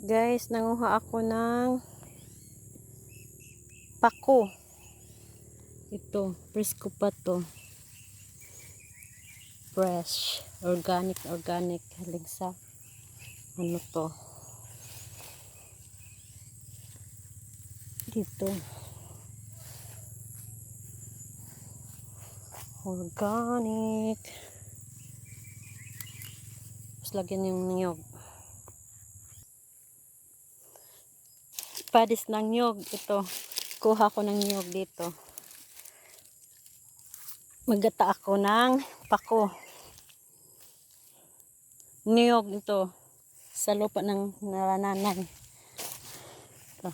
Guys, nanguha ako ng pako. Ito, presko pa to. Fresh, organic haling sa ano to. Dito. Organic. Tapos lagyan yung niyog. Padis ng niyog. Ito. Kuha ko ng niyog dito. Maggata ako ng pako. Niyog ito. Sa lupa ng narananay. Ito.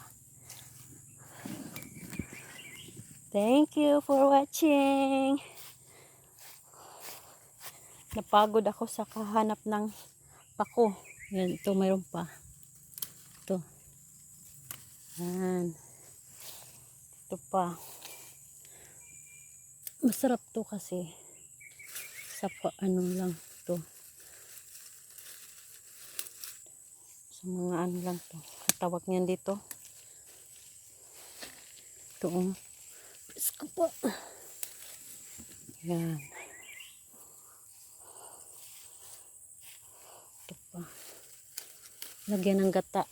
Thank you for watching. Napagod ako sa kahanap ng pako. Yan, ito mayroon pa. Ito. Yan. Ito pa. Masarap to kasi. Sa ano lang to. Sa mga ano lang to. Tawag niyan dito. Ito. Isko pa. Yan. Ito pa. Lagyan ng gata.